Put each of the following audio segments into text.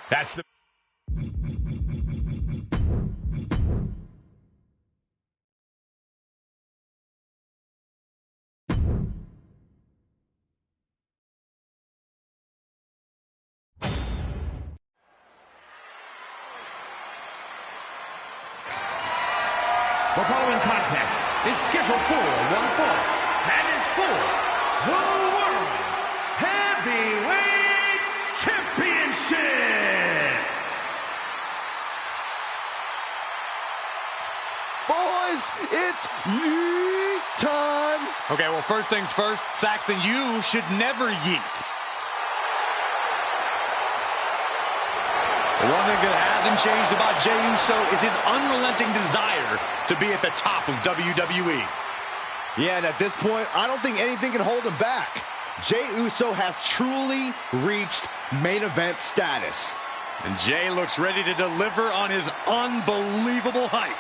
That's the... The following contest is scheduled for one fall and is for the World Heavyweight Championship. Boys, it's yeet time. Okay, well, first things first, Saxton, you should never yeet. The one thing that hasn't changed about Jey Uso is his unrelenting desire to be at the top of WWE. Yeah, and at this point, I don't think anything can hold him back. Jey Uso has truly reached main event status. And Jey looks ready to deliver on his unbelievable hype.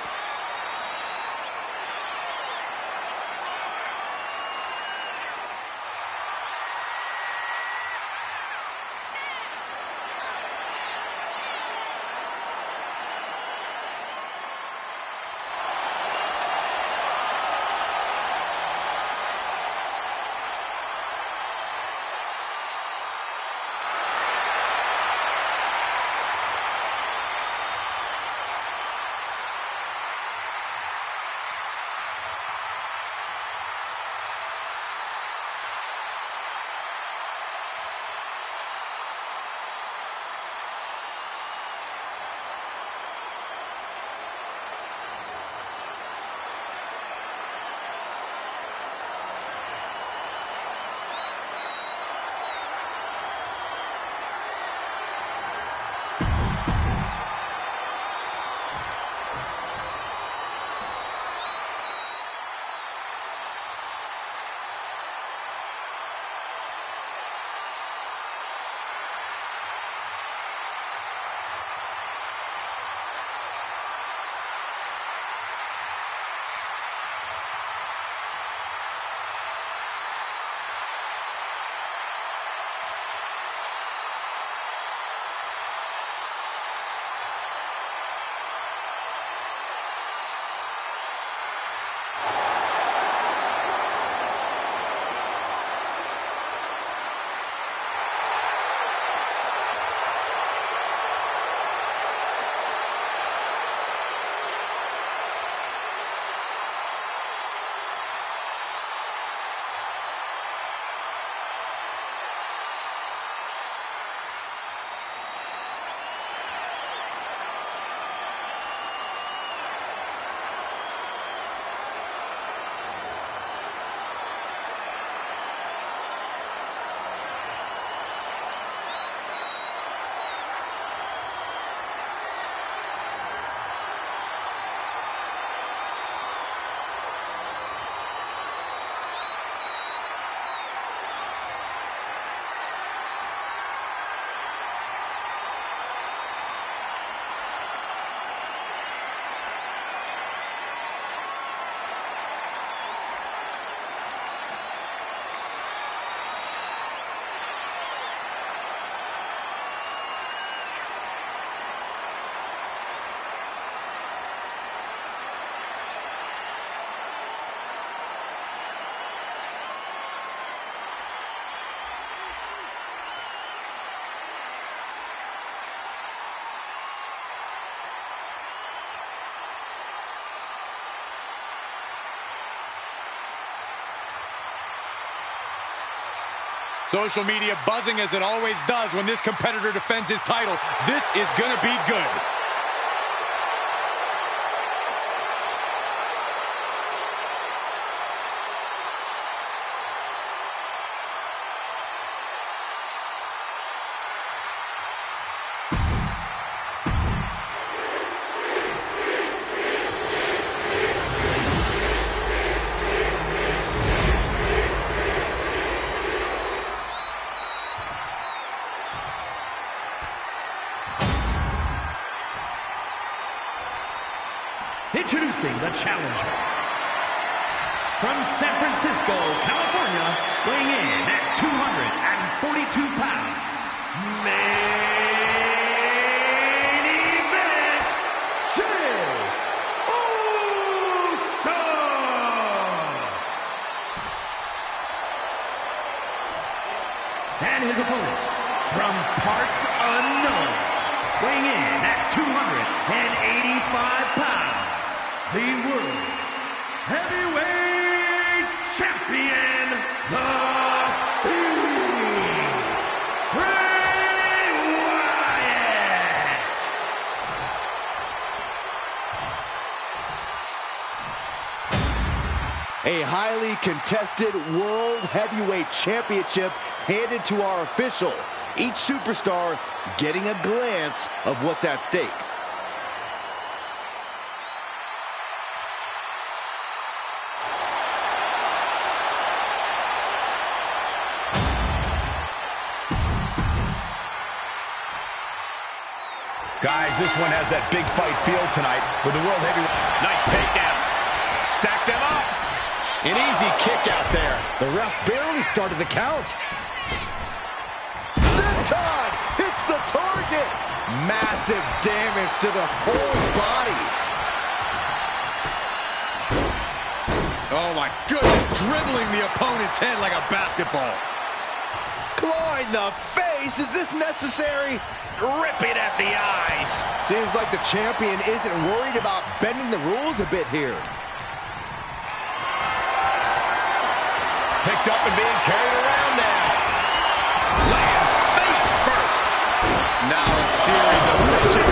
Social media buzzing as it always does when this competitor defends his title. This is going to be good. Introducing the challenger. From San Francisco, California, weighing in at 242 pounds, main event, Jey Uso! And his opponent, from parts unknown, weighing in at 285 pounds, the World Heavyweight Champion, the Bray Wyatt! A highly contested World Heavyweight Championship handed to our official. Each superstar getting a glance of what's at stake. Guys, this one has that big fight feel tonight with the World Heavyweight. Nice takedown. Stack them up. An easy kick out there. The ref barely started the count. Senton hits the target. Massive damage to the whole body. Oh my goodness, dribbling the opponent's head like a basketball. Claw in the face. Is this necessary? Ripping at the eyes. Seems like the champion isn't worried about bending the rules a bit here. Picked up and being carried around now. Lands face first. Now a series of vicious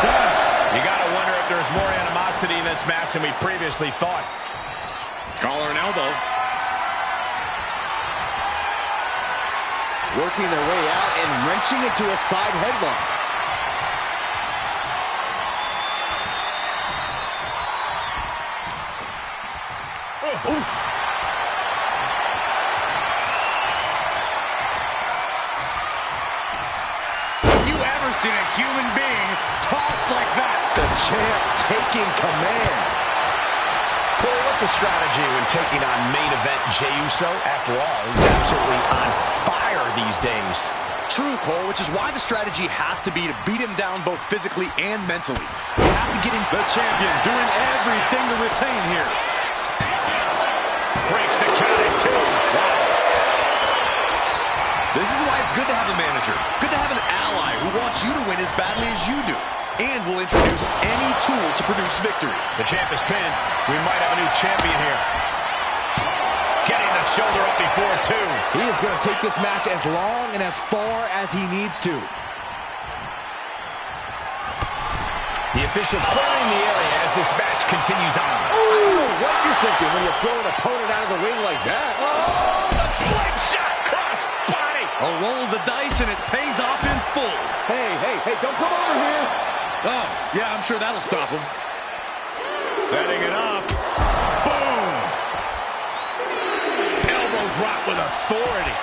stunts. You gotta wonder if there's more animosity in this match than we previously thought. Collar and elbow. Working their way out and wrenching into a side headlock. Oof. Have you ever seen a human being tossed like that? The champ taking command. Cole, what's the strategy when taking on main event Jey Uso? After all, he's absolutely on fire these days. True, Cole, which is why the strategy has to be to beat him down both physically and mentally. You have to get him. The champion doing everything to retain here. Breaks the count at 2. Wow. This is why it's good to have a manager. Good to have an ally who wants you to win as badly as you do. And will introduce any tool to produce victory. The champ is pinned. We might have a new champion here. Getting the shoulder up before 2. He is going to take this match as long and as far as he needs to. The official clearing the area as this match continues on. I don't know what you're thinking when you throw an opponent out of the ring like that. Oh, the slingshot cross body. A roll of the dice and it pays off in full. Hey, don't come over here. Oh, yeah, I'm sure that'll stop him. Setting it up. Boom! Elbow drop with authority.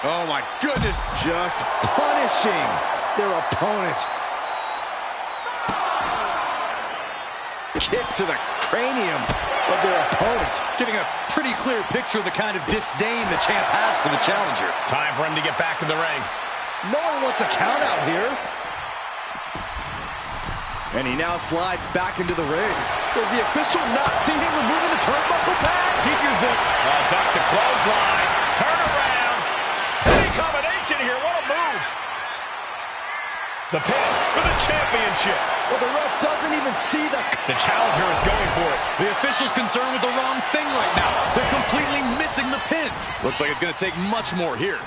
Oh, my goodness. Just punishing their opponent. Kick to the cranium of their opponent. Giving a pretty clear picture of the kind of disdain the champ has for the challenger. Time for him to get back in the ring. No one wants a count out here. And he now slides back into the ring. Does the official not see him removing the turnbuckle pad? Keep your foot. Duck the clothesline. Turn around. Any combination here. What a move. The pin for the championship. Well, the ref doesn't even see the challenger is going for it. The official's concerned with the wrong thing right now. They're completely missing the pin. Looks like it's going to take much more here.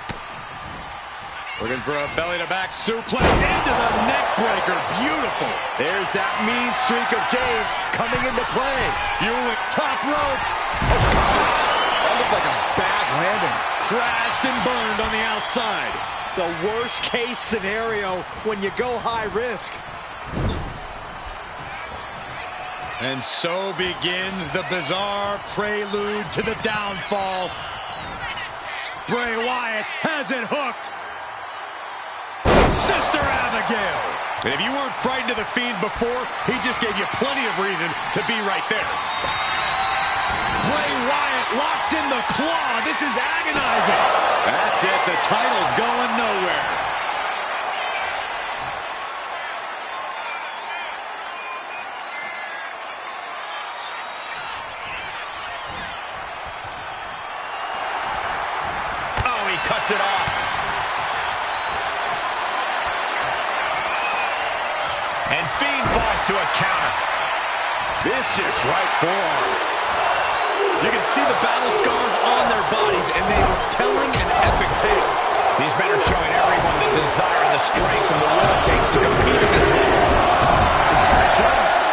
Looking for a belly-to-back suplex into the neck breaker. Beautiful. There's that mean streak of Jey's coming into play. Fueling top rope. Oh, gosh. That looked like a bad landing. Crashed and burned on the outside. The worst case scenario when you go high risk. And so begins the bizarre prelude to the downfall. Bray Wyatt has it hooked. Sister Abigail. And if you weren't frightened of the Fiend before, he just gave you plenty of reason to be right there. Bray Wyatt locks in the claw. This is agonizing. That's it. The title's going nowhere. Oh, he cuts it off. And Fiend falls to a counter. Vicious right forearm. You can see the battle scars on their bodies, and they are telling an epic tale. These men are showing everyone the desire and the strength and the will it takes to compete at this level. Stomps.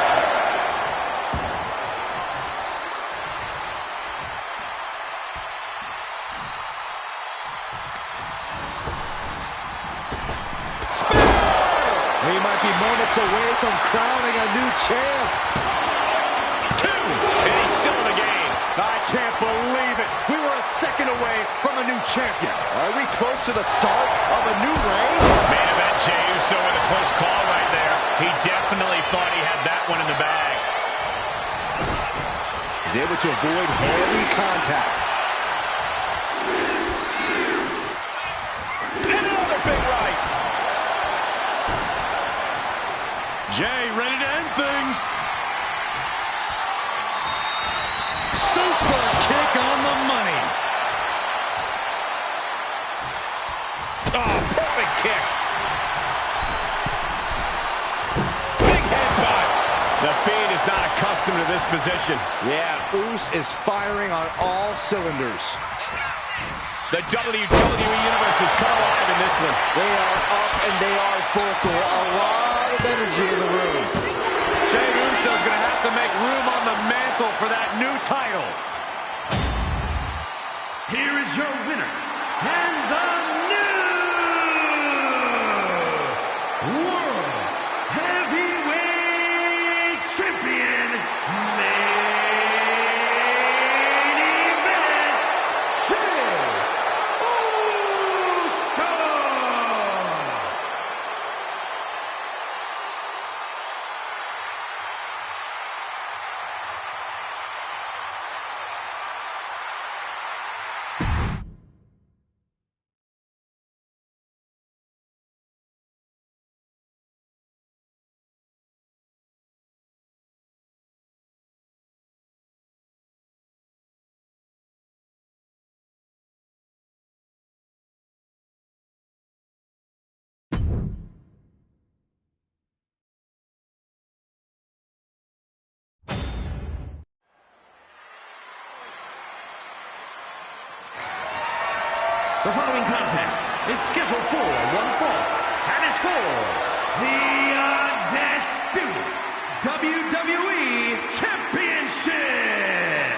He might be moments away from crowning a new champ. And he's still in the game. I can't believe it. We were a second away from a new champion. Are we close to the start of a new reign? Main event, Jey Uso with a close call right there. He definitely thought he had that one in the bag. He's able to avoid heavy contact. And another big right. Jey ready to end things. Super kick on the money. Oh, perfect kick. Big headbutt. The Fiend is not accustomed to this position. Yeah, Uso is firing on all cylinders. The WWE Universe is come alive in this one. They are up and they are full. A lot of energy in the room. Jey Uso's going to have to make room on the mantle for that new title. Here is your winner, and the new World Heavyweight Champion, main event, Jey Uso! The following contest is scheduled for one fall and is for the undisputed WWE Championship.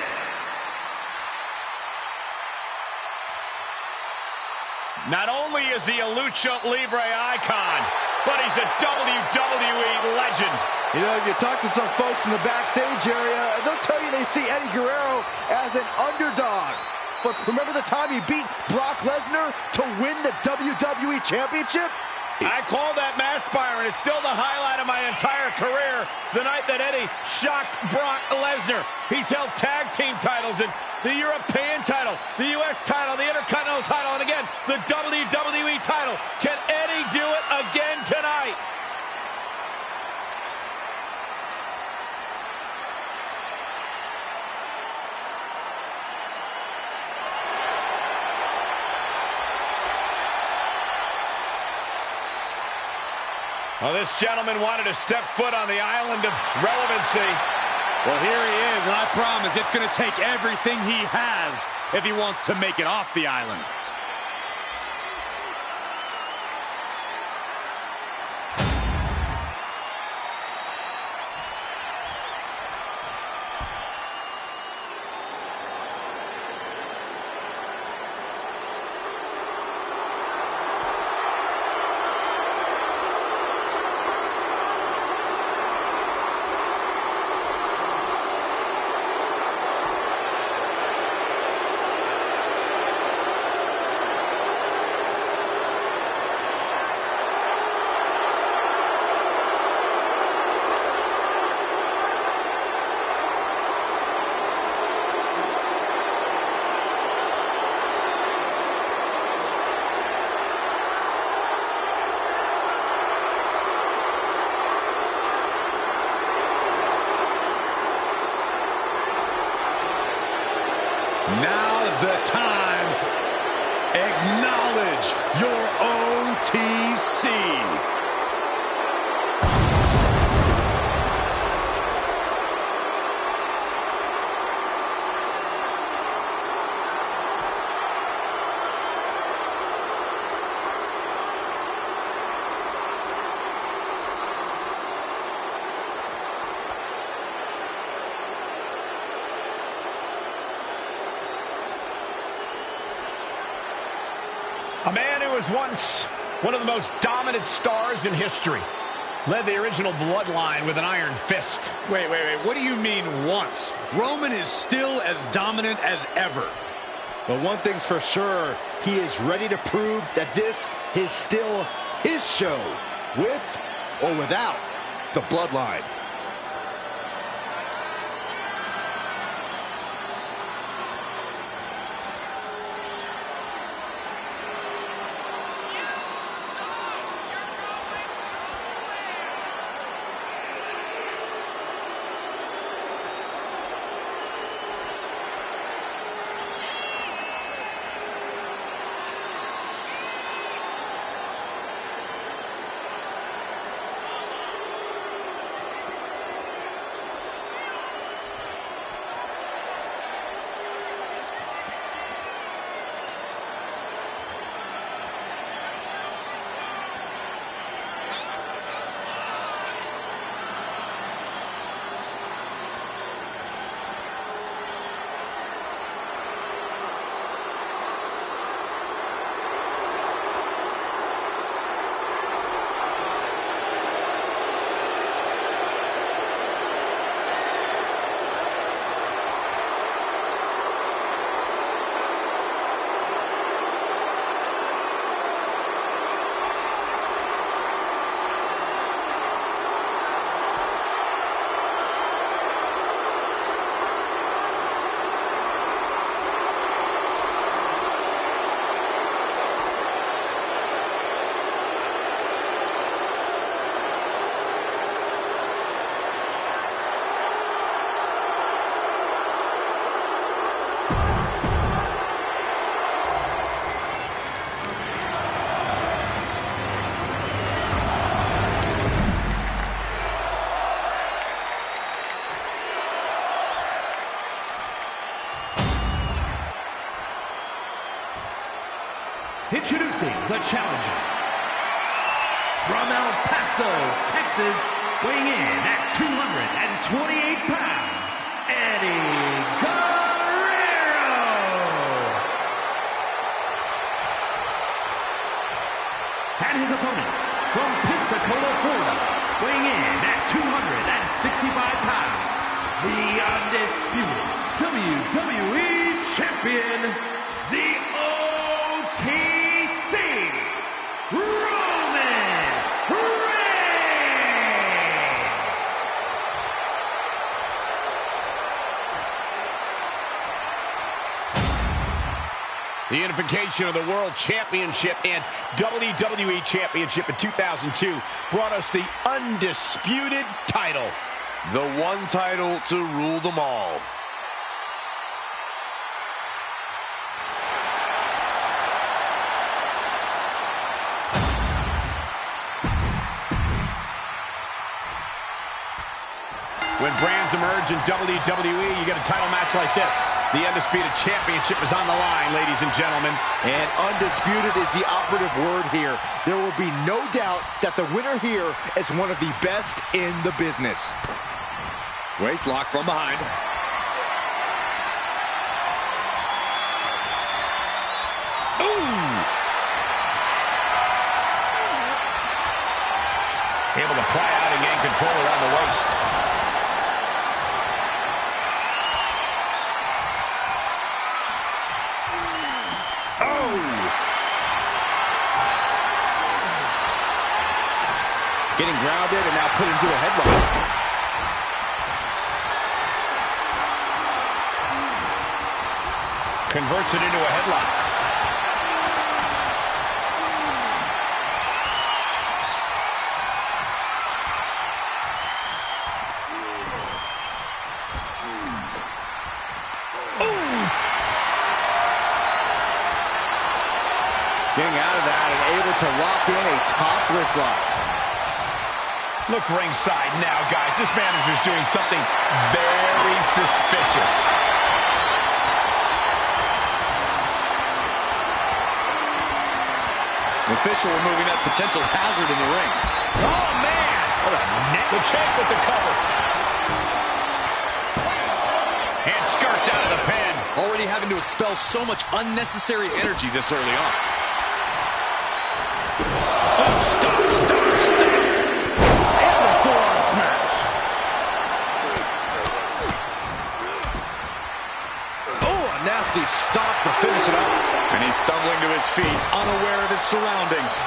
Not only is he a Lucha Libre icon, but he's a WWE legend. You know, you talk to some folks in the backstage area, they'll tell you they see Eddie Guerrero as an underdog. But remember the time he beat Brock Lesnar to win the WWE Championship? I call that match, Byron. It's still the highlight of my entire career. The night that Eddie shocked Brock Lesnar. He's held tag team titles and the European title, the U.S. title, the Intercontinental title, and again, the WWE title. Can Eddie do it again tonight? Well, this gentleman wanted to step foot on the island of relevancy. Well, here he is, and I promise it's going to take everything he has if he wants to make it off the island. the time. Acknowledge your OTC. A man who was once one of the most dominant stars in history. Led the original bloodline with an iron fist. Wait. What do you mean once? Roman is still as dominant as ever. But one thing's for sure, he is ready to prove that this is still his show, with or without the bloodline. Introducing the challenger. From El Paso, Texas, weighing in at 228 pounds, Eddie Guerrero. And his opponent, from Pensacola, Florida, weighing in at 265 pounds, the undisputed WWE Champion, the OTC, Roman Reigns. The unification of the World Championship and WWE Championship in 2002 brought us the undisputed title. The one title to rule them all. When brands emerge in WWE, you get a title match like this. The Undisputed Championship is on the line, ladies and gentlemen. And undisputed is the operative word here. There will be no doubt that the winner here is one of the best in the business. Waist lock from behind. Ooh! Able to pry out and gain control around the waist. Getting grounded and now put into a headlock. Converts it into a headlock. Getting out of that and able to lock in a topless lock. Look ringside now, guys. This manager's doing something very suspicious. The official removing that potential hazard in the ring. Oh, man! What a net. The champ with the cover. And skirts out of the pin. Already having to expel so much unnecessary energy this early on. Oh, stop. And the forearm smash. Oh, a nasty stop to finish it off. And he's stumbling to his feet, unaware of his surroundings.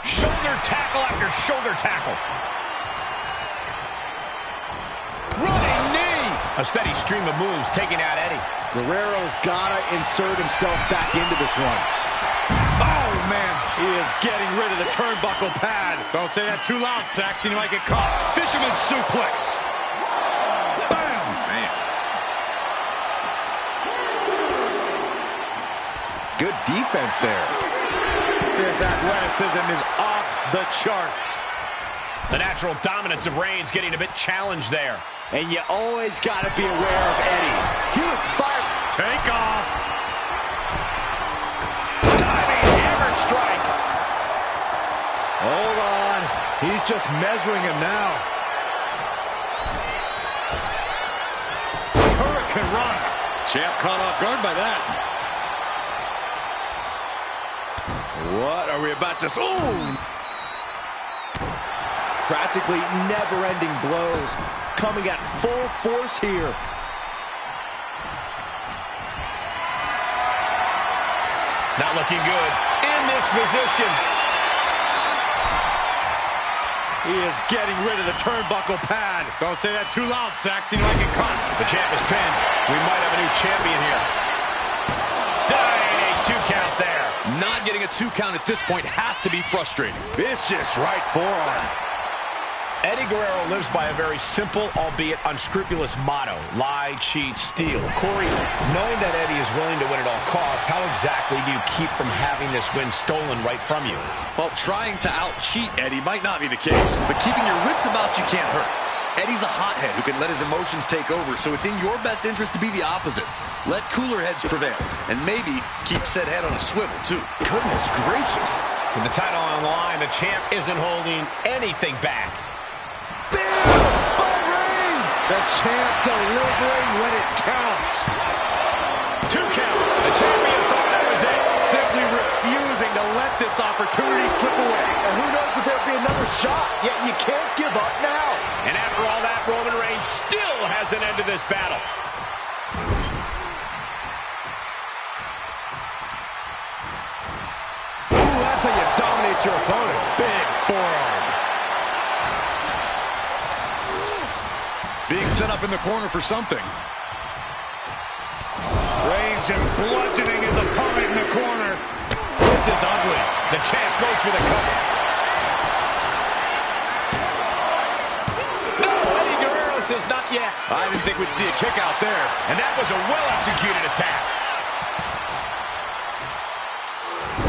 Shoulder tackle after shoulder tackle. Running knee. A steady stream of moves taking out Eddie. Guerrero's gotta insert himself back into this one. Oh, man. He is getting rid of the turnbuckle pads. Don't say that too loud, Saxon. You might get caught. Fisherman suplex. Bam! Man. Good defense there. His athleticism is off the charts. The natural dominance of Reigns getting a bit challenged there. And you always got to be aware of Eddie. He looks fired. Take off. Diving hammer strike. Hold on. He's just measuring him now. Hurricane run. Champ caught off guard by that. What are we about to... Ooh! Practically never-ending blows coming at full force here. Not looking good in this position. He is getting rid of the turnbuckle pad. Don't say that too loud, Saxon. You might get caught. The champ is pinned. We might have a new champion here. Dying, 2 count there. Not getting a 2 count at this point has to be frustrating. Vicious right forearm. Eddie Guerrero lives by a very simple, albeit unscrupulous motto. Lie, cheat, steal. Corey, knowing that Eddie is willing to win at all costs, how exactly do you keep from having this win stolen right from you? Well, trying to out-cheat Eddie might not be the case, but keeping your wits about you can't hurt. Eddie's a hothead who can let his emotions take over, so it's in your best interest to be the opposite. Let cooler heads prevail, and maybe keep said head on a swivel, too. Goodness gracious. With the title on the line, the champ isn't holding anything back. The champ delivering when it counts. 2 count. The champion thought that was it. Simply refusing to let this opportunity slip away. And who knows if there'll be another shot, yet you can't give up now. And after all that, Roman Reigns still hasn't ended this battle. Ooh, that's how you dominate your opponent. Big forearm. Being set up in the corner for something. Reigns just bludgeoning his opponent in the corner. This is ugly. The champ goes for the cover. No, Eddie Guerrero says not yet. I didn't think we'd see a kick out there. And that was a well-executed attack.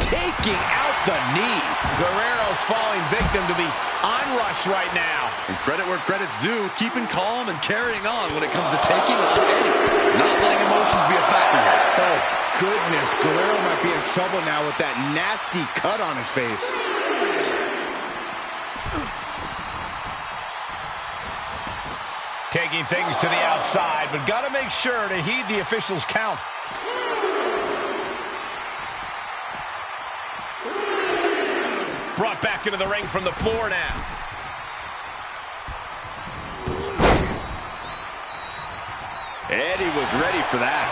Taking out the knee. Guerrero's falling victim to the onrush right now. And credit where credit's due, keeping calm and carrying on when it comes to taking on Eddie. Not letting emotions be a factor here. Oh, goodness. Guerrero might be in trouble now with that nasty cut on his face. Taking things to the outside, but got to make sure to heed the officials' count. Brought back into the ring from the floor now. Eddie was ready for that.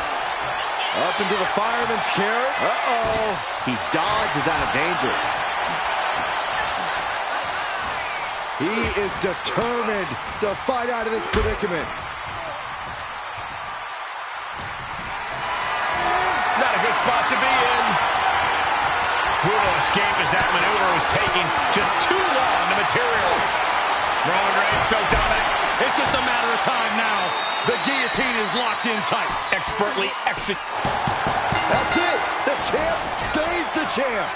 Up into the fireman's carry. Uh-oh. He dodges out of danger. He is determined to fight out of this predicament. Not a good spot to be in. Brutal escape as that maneuver was taking just too long to materialize. Roman Reigns so dominant. Is just a matter of time now. The guillotine is locked in tight. Expertly executed. That's it. The champ stays the champ.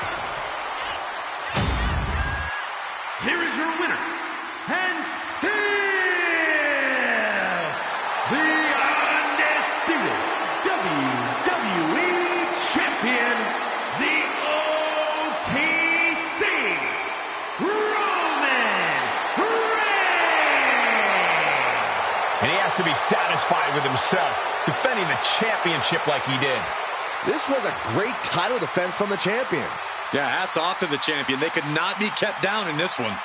Here is your winner, and still the undisputed WWE Champion, the OTC, Roman Reigns. And he has to be satisfied with himself, defending the championship like he did. This was a great title defense from the champion. Yeah, hats off to the champion. They could not be kept down in this one.